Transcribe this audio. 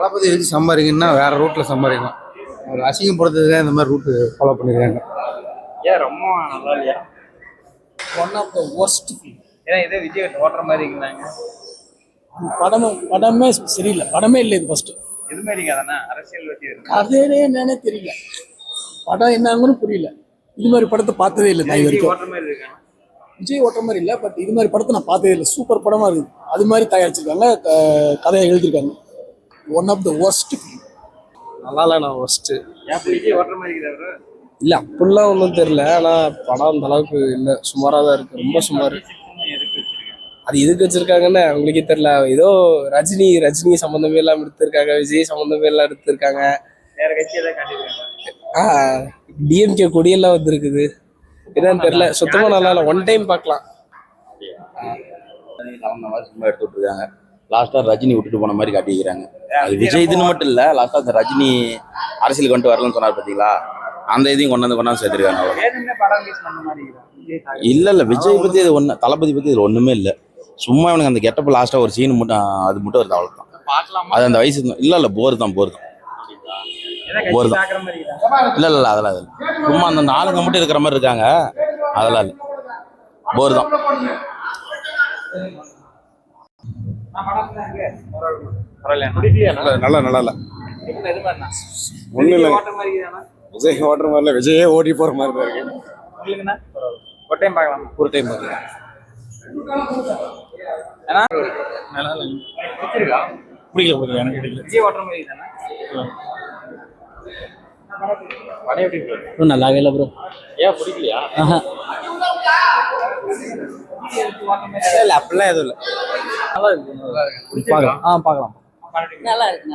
தளபதி வச்சு சம்பாதிக்கணும்னா வேற ரூட்ல சம்பாதிக்கலாம். அவர் அசிங்கப்படுத்துறதுக்கு இந்த மாதிரி ரூட்டு ஃபாலோ பண்ணிருக்காங்க. ஏன் ரொம்ப நல்லா இல்லையா? One of the worst film. ஏன்னா இதே விஜய் ஓட்டுற மாதிரி இருக்கிறாங்க. படமே சரியில்லை. படமே இல்லை இது ஃபர்ஸ்ட். இது மாதிரி கதைனா அரசியல் வச்சு கதையே என்னன்னு தெரியல. படம் என்னங்கன்னு புரியல. இது மாதிரி படத்தை பார்த்ததே இல்லை நான் வரைக்கும். ஓட்டுற மாதிரி இருக்காங்க. விஜய் ஓட்டுற மாதிரி இல்லை, பட் இது மாதிரி படத்தை நான் பார்த்ததே இல்லை. சூப்பர் படமா இருக்குது. அது மாதிரி தயாரிச்சிருக்காங்க, கதையை எழுதியிருக்காங்க. One of the worst film. நல்லா இல்லை, நான் ஒர்ஸ்ட்டு. ஏன் விஜய் ஓட்டுற மாதிரி இருக்கிறாரு? இல்லை அப்படிலாம் ஒன்றும் தெரியல. ஆனால் படம் அந்த அளவுக்கு இல்லை, சுமாராக தான் இருக்குது, ரொம்ப சுமார். அது எதுக்கு வச்சிருக்காங்கன்னு அவங்களுக்கே தெரியல. ஏதோ ரஜினி சம்மந்தமே இல்லாமல் எடுத்திருக்காங்க, விஜய் சம்மந்தமே எல்லாம் எடுத்திருக்காங்க. வேற கட்சி ஏதாவது காட்டியிருக்காங்க. டிஎம்கே கொடியெல்லாம் வந்துருக்குது, என்னன்னு தெரியல. சுத்தமாக நல்லா இல்லை, ஒன் டைம் பார்க்கலாம். கலந்த மாதிரி சும்மா எடுத்து விட்டுருக்காங்க. லாஸ்ட்டாக ரஜினி விட்டுட்டு போன மாதிரி காட்டிக்கிறாங்க. அது விஜய் இதுன்னு மட்டும் இல்லை, லாஸ்ட்டாக அந்த ரஜினி அரசியலுக்கு வந்துட்டு வரலன்னு சொன்னார் பார்த்தீங்களா, அந்த இதையும் கொண்டாந்து சேர்த்துருக்காங்க. இல்லை விஜய் பற்றி இது ஒன்று, தளபதி பற்றி இது ஒன்றுமே இல்லை. சும்மா இவனுக்கு அந்த கெட்டப்பு லாஸ்ட்டாக ஒரு சீன் மட்டும், அது மட்டும் வருது, அவ்வளோதான். அது அந்த வயசு இல்லை போர் தான். இல்லை அதெல்லாம் இல்லை. சும்மா அந்த நாளுங்க மட்டும் இருக்கிற மாதிரி இருக்காங்க, அதெல்லாம் இல்லை, போர் தான். நல்லா இல்லை. ஒன்றும் இல்லை, விஜய் ஓட்டுற மாதிரி இல்லை, விஜயே ஓடி போகிற மாதிரி தான் இருக்கு. ஒரு டைம் பார்க்கலாம். பிடிக்கல, எனக்கு பிடிக்கல. விஜய் ஓட்டுற மாதிரி தானே படம் எப்படி இருக்கு? நல்லாவே இல்லை ப்ரோ. ஏன் பிடிக்கலையா? இல்லை அப்படிலாம் எதுவும் இல்லை. நல்லா இருக்கு. பார்க்கலாம். நல்லா இருக்கு.